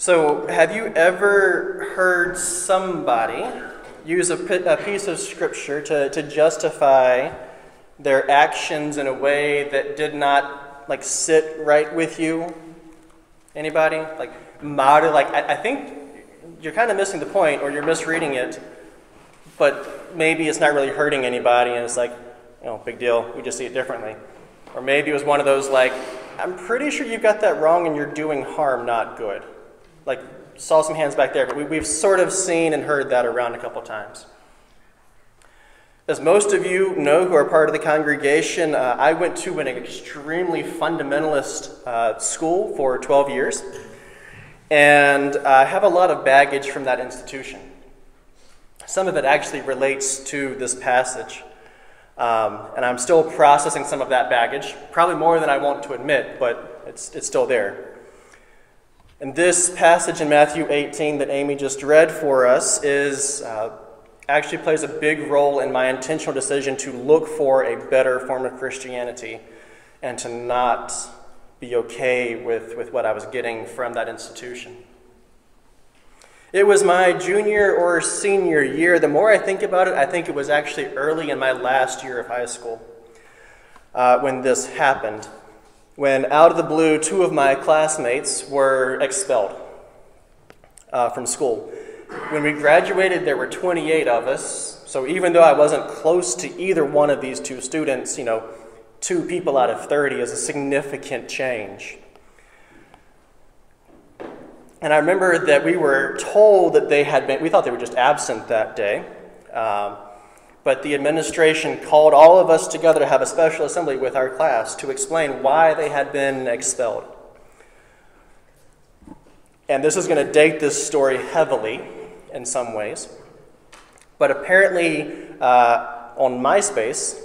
So, have you ever heard somebody use a piece of scripture to justify their actions in a way that did not sit right with you? Anybody? I think you're kind of missing the point, or you're misreading it, but maybe it's not really hurting anybody, and it's big deal, we just see it differently. Or maybe it was one of those I'm pretty sure you got that wrong and you're doing harm, not good. Saw some hands back there, but we've sort of seen and heard that around a couple times. As most of you know who are part of the congregation, I went to an extremely fundamentalist school for 12 years, and I have a lot of baggage from that institution. Some of it actually relates to this passage, and I'm still processing some of that baggage, probably more than I want to admit, but it's still there. And this passage in Matthew 18 that Amy just read for us actually plays a big role in my intentional decision to look for a better form of Christianity and to not be okay with what I was getting from that institution. It was my junior or senior year. The more I think about it, I think it was actually early in my last year of high school when this happened. When out of the blue, 2 of my classmates were expelled from school. When we graduated, there were 28 of us. So even though I wasn't close to either one of these 2 students, 2 people out of 30 is a significant change. And I remember that we were told that we thought they were just absent that day. But the administration called all of us together to have a special assembly with our class to explain why they had been expelled. And this is going to date this story heavily in some ways. But apparently on MySpace,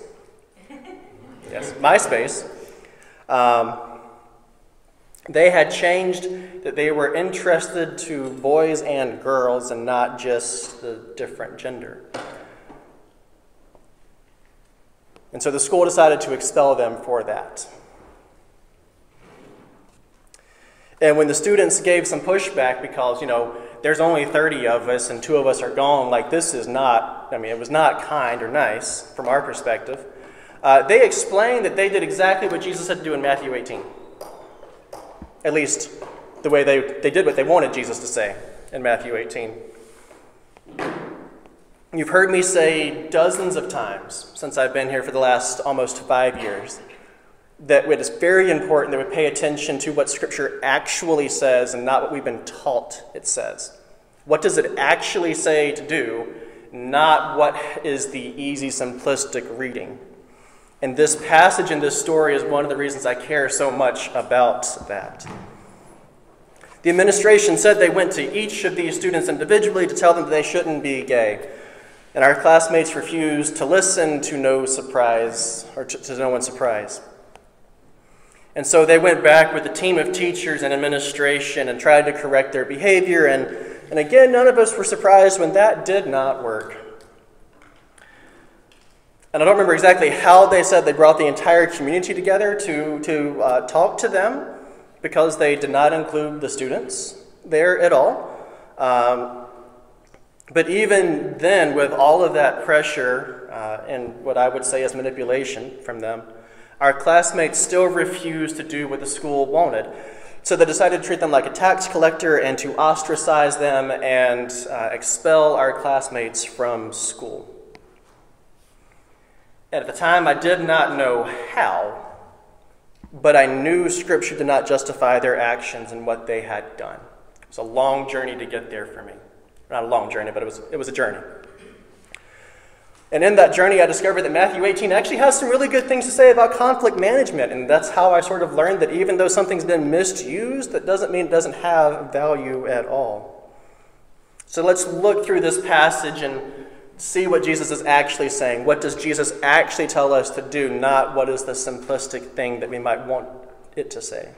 they had changed that they were interested to boys and girls and not just the different gender. And so the school decided to expel them for that. And when the students gave some pushback because, there's only 30 of us and 2 of us are gone, this is not, it was not kind or nice from our perspective. They explained that they did exactly what Jesus had to do in Matthew 18. At least the way they did what they wanted Jesus to say in Matthew 18. You've heard me say dozens of times since I've been here for the last almost 5 years that it is very important that we pay attention to what Scripture actually says and not what we've been taught it says. What does it actually say to do, not what is the easy, simplistic reading. And this passage in this story is one of the reasons I care so much about that. The administration said they went to each of these students individually to tell them that they shouldn't be gay. And our classmates refused to listen to no surprise, or to no one's surprise. And so they went back with a team of teachers and administration and tried to correct their behavior. And again, none of us were surprised when that did not work. And I don't remember exactly how they said they brought the entire community together to talk to them, because they did not include the students there at all. But even then, with all of that pressure and what I would say is manipulation from them, our classmates still refused to do what the school wanted. So they decided to treat them like a tax collector and to ostracize them and expel our classmates from school. And at the time, I did not know how, but I knew Scripture did not justify their actions and what they had done. It was a long journey to get there for me. Not a long journey, but it was a journey. And in that journey, I discovered that Matthew 18 actually has some really good things to say about conflict management. And that's how I sort of learned that even though something's been misused, that doesn't mean it doesn't have value at all. So let's look through this passage and see what Jesus is actually saying. What does Jesus actually tell us to do, not what is the simplistic thing that we might want it to say.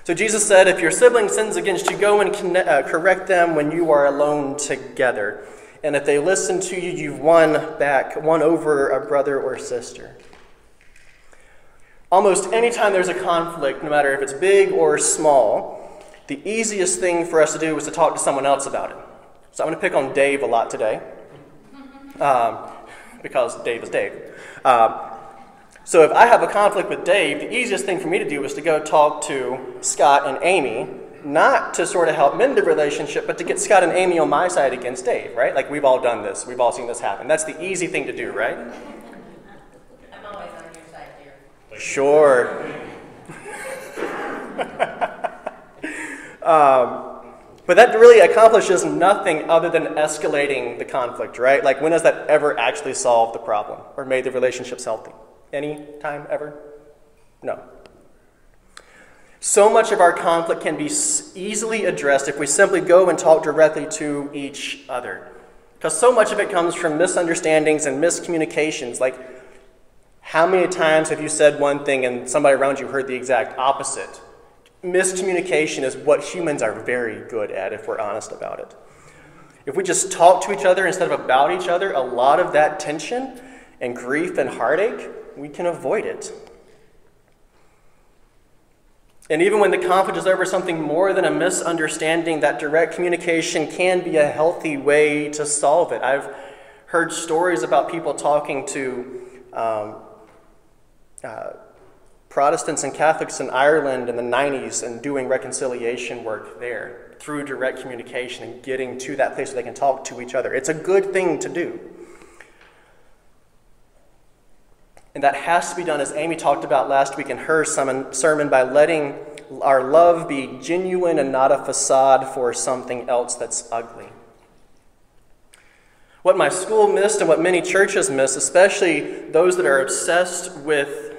So Jesus said, if your sibling sins against you, go and correct them when you are alone together. And if they listen to you, you've won over a brother or sister. Almost any time there's a conflict, no matter if it's big or small, the easiest thing for us to do is to talk to someone else about it. So I'm going to pick on Dave a lot today, because Dave is Dave. So if I have a conflict with Dave, the easiest thing for me to do is to go talk to Scott and Amy, not to sort of help mend the relationship, but to get Scott and Amy on my side against Dave, right? Like, we've all done this. We've all seen this happen. That's the easy thing to do, right? I'm always on your side, dear. Sure. But that really accomplishes nothing other than escalating the conflict, right? Like, when has that ever actually solved the problem or made the relationships healthy? Any time ever? No. So much of our conflict can be easily addressed if we simply go and talk directly to each other. Because so much of it comes from misunderstandings and miscommunications. Like, how many times have you said one thing and somebody around you heard the exact opposite? Miscommunication is what humans are very good at, if we're honest about it. If we just talk to each other instead of about each other, a lot of that tension and grief and heartache, we can avoid it. And even when the conflict is over something more than a misunderstanding, that direct communication can be a healthy way to solve it. I've heard stories about people talking to Protestants and Catholics in Ireland in the 90s and doing reconciliation work there through direct communication and getting to that place where they can talk to each other. It's a good thing to do. And that has to be done, as Amy talked about last week in her sermon, by letting our love be genuine and not a facade for something else that's ugly. What my school missed and what many churches miss, especially those that are obsessed with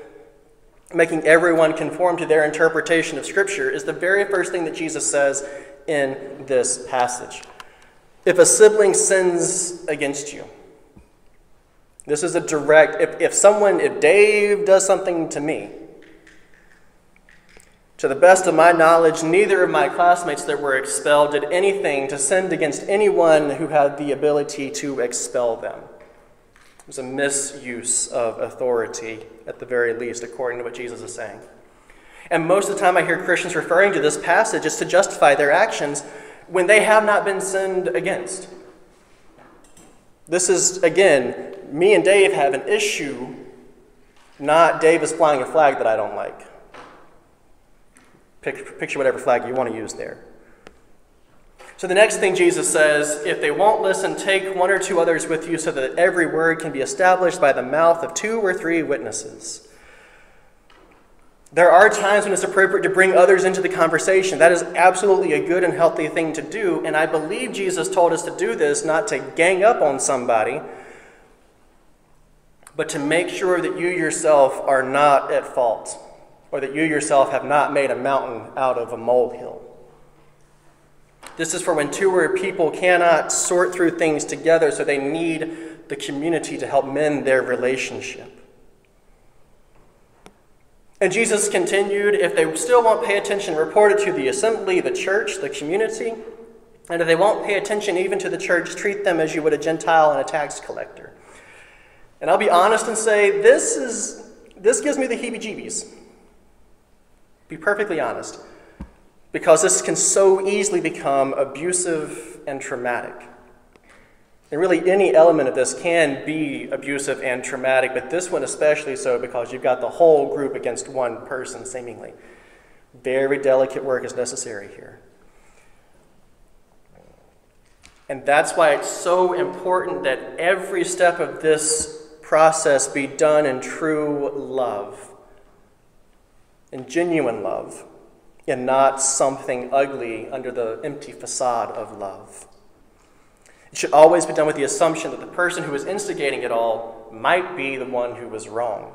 making everyone conform to their interpretation of Scripture, is the very first thing that Jesus says in this passage. If a sibling sins against you, this is a direct, if Dave does something to me, to the best of my knowledge, neither of my classmates that were expelled did anything to sin against anyone who had the ability to expel them. It was a misuse of authority, at the very least, according to what Jesus is saying. And most of the time I hear Christians referring to this passage is to justify their actions when they have not been sinned against. This is, again, me and Dave have an issue, not Dave is flying a flag that I don't like. Picture whatever flag you want to use there. So the next thing Jesus says, if they won't listen, take one or two others with you so that every word can be established by the mouth of 2 or 3 witnesses. There are times when it's appropriate to bring others into the conversation. That is absolutely a good and healthy thing to do, and I believe Jesus told us to do this not to gang up on somebody, but to make sure that you yourself are not at fault, or that you yourself have not made a mountain out of a molehill. This is for when 2 or people cannot sort through things together, so they need the community to help mend their relationship. And Jesus continued, if they still won't pay attention, report it to the assembly, the church, the community. And if they won't pay attention even to the church, treat them as you would a Gentile and a tax collector. And I'll be honest and say, this gives me the heebie-jeebies. Be perfectly honest. Because this can so easily become abusive and traumatic. And really, any element of this can be abusive and traumatic, but this one especially so because you've got the whole group against one person, seemingly. Very delicate work is necessary here. And that's why it's so important that every step of this process be done in true love, in genuine love, and not something ugly under the empty facade of love. It should always be done with the assumption that the person who is instigating it all might be the one who was wrong.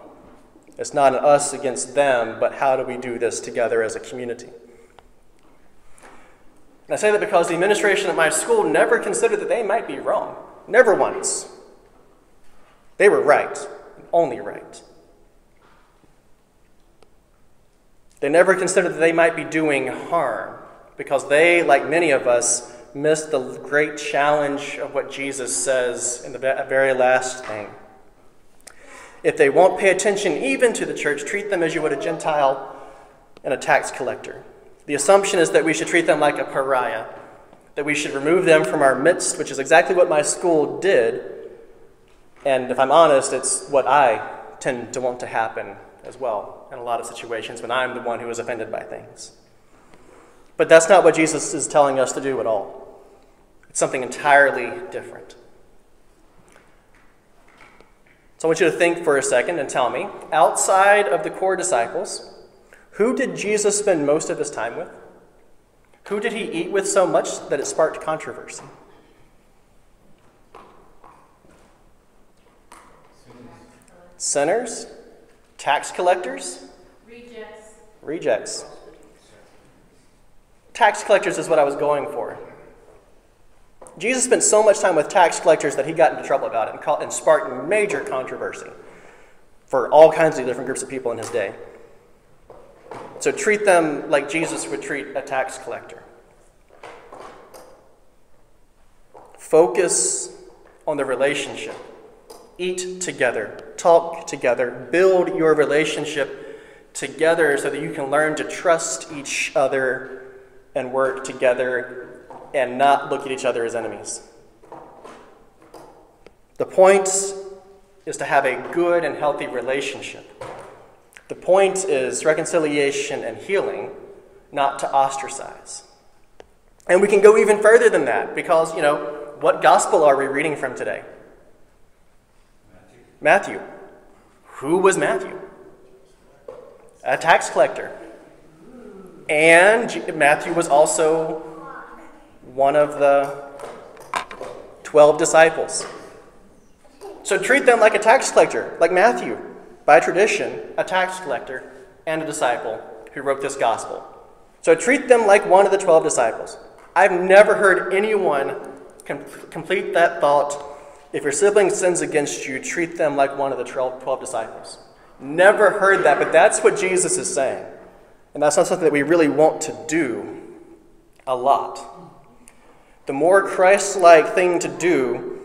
It's not an us against them, but how do we do this together as a community? And I say that because the administration at my school never considered that they might be wrong. Never once. They were right, only right. They never considered that they might be doing harm because they, like many of us, missed the great challenge of what Jesus says in the very last thing. If they won't pay attention even to the church, treat them as you would a Gentile and a tax collector. The assumption is that we should treat them like a pariah, that we should remove them from our midst, which is exactly what my school did. And if I'm honest, it's what I tend to want to happen as well in a lot of situations when I'm the one who is offended by things. But that's not what Jesus is telling us to do at all. It's something entirely different. So I want you to think for a second and tell me, outside of the core disciples, who did Jesus spend most of his time with? Who did he eat with so much that it sparked controversy? Sinners? Tax collectors? Rejects. Tax collectors is what I was going for. Jesus spent so much time with tax collectors that he got into trouble about it and sparked major controversy for all kinds of different groups of people in his day. So treat them like Jesus would treat a tax collector. Focus on the relationship. Eat together, talk together, build your relationship together so that you can learn to trust each other and work together and not look at each other as enemies. The point is to have a good and healthy relationship. The point is reconciliation and healing, not to ostracize. And we can go even further than that because, what gospel are we reading from today? Matthew. Who was Matthew? A tax collector. And Matthew was also one of the 12 disciples. So treat them like a tax collector, like Matthew, by tradition, a tax collector and a disciple who wrote this gospel. So treat them like one of the 12 disciples. I've never heard anyone complete that thought. If your sibling sins against you, treat them like one of the 12 disciples. Never heard that, but that's what Jesus is saying. And that's not something that we really want to do a lot. The more Christ-like thing to do,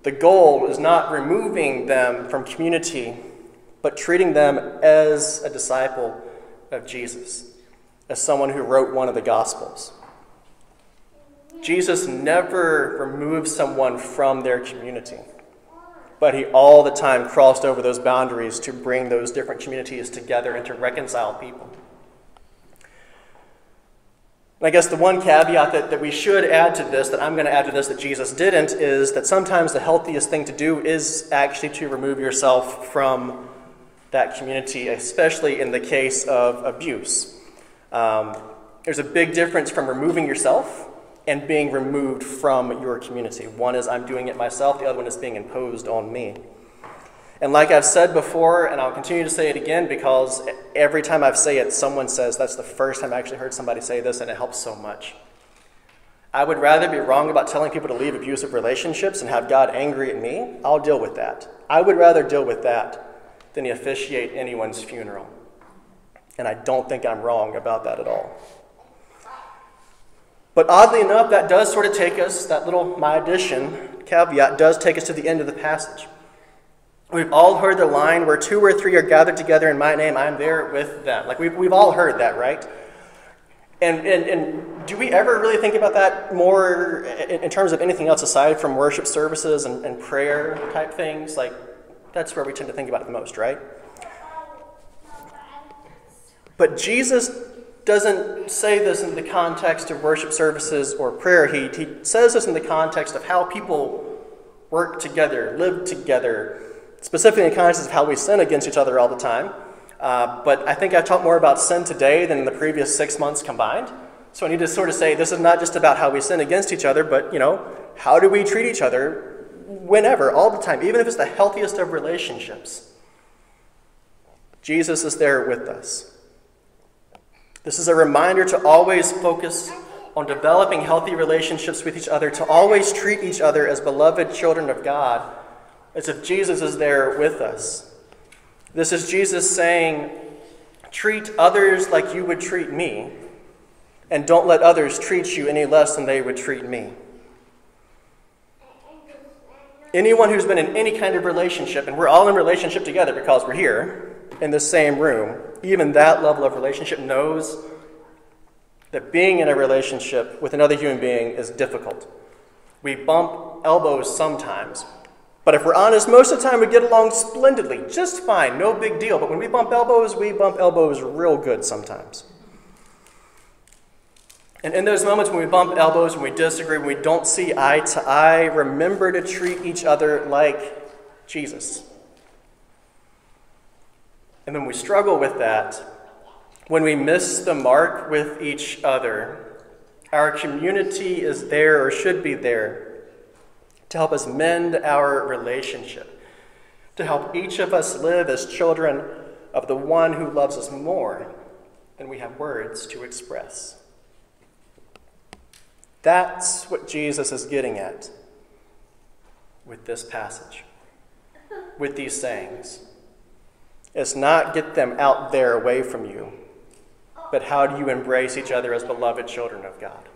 the goal is not removing them from community, but treating them as a disciple of Jesus, as someone who wrote one of the Gospels. Jesus never removed someone from their community, but he all the time crossed over those boundaries to bring those different communities together and to reconcile people. And I guess the one caveat that we should add to this, that I'm going to add to this that Jesus didn't, is that sometimes the healthiest thing to do is actually to remove yourself from that community, especially in the case of abuse. There's a big difference from removing yourself and being removed from your community. One is I'm doing it myself, the other one is being imposed on me. And like I've said before, and I'll continue to say it again because every time I say it, someone says, that's the first time I actually heard somebody say this, and it helps so much. I would rather be wrong about telling people to leave abusive relationships and have God angry at me. I'll deal with that. I would rather deal with that than officiate anyone's funeral. And I don't think I'm wrong about that at all. But oddly enough, that does sort of take us, that little my addition caveat does take us to the end of the passage. We've all heard the line, where 2 or 3 are gathered together in my name, I'm there with them. Like we've all heard that, right? And do we ever really think about that more in terms of anything else aside from worship services and prayer type things? Like that's where we tend to think about it the most, right? But Jesus doesn't say this in the context of worship services or prayer. He says this in the context of how people work together, live together, specifically in the context of how we sin against each other all the time. But I think I've talked more about sin today than in the previous 6 months combined. So I need to sort of say this is not just about how we sin against each other, but, how do we treat each other whenever, all the time, even if it's the healthiest of relationships. Jesus is there with us. This is a reminder to always focus on developing healthy relationships with each other, to always treat each other as beloved children of God, as if Jesus is there with us. This is Jesus saying, treat others like you would treat me, and don't let others treat you any less than they would treat me. Anyone who's been in any kind of relationship, and we're all in relationship together because we're here in the same room, even that level of relationship knows that being in a relationship with another human being is difficult. We bump elbows sometimes, but if we're honest, most of the time we get along splendidly, just fine, no big deal. But when we bump elbows real good sometimes. And in those moments when we bump elbows, when we disagree, when we don't see eye to eye, remember to treat each other like Jesus. And when we struggle with that, when we miss the mark with each other, our community is there, or should be there, to help us mend our relationship, to help each of us live as children of the one who loves us more than we have words to express. That's what Jesus is getting at with this passage, with these sayings. It's not get them out there away from you, but how do you embrace each other as beloved children of God?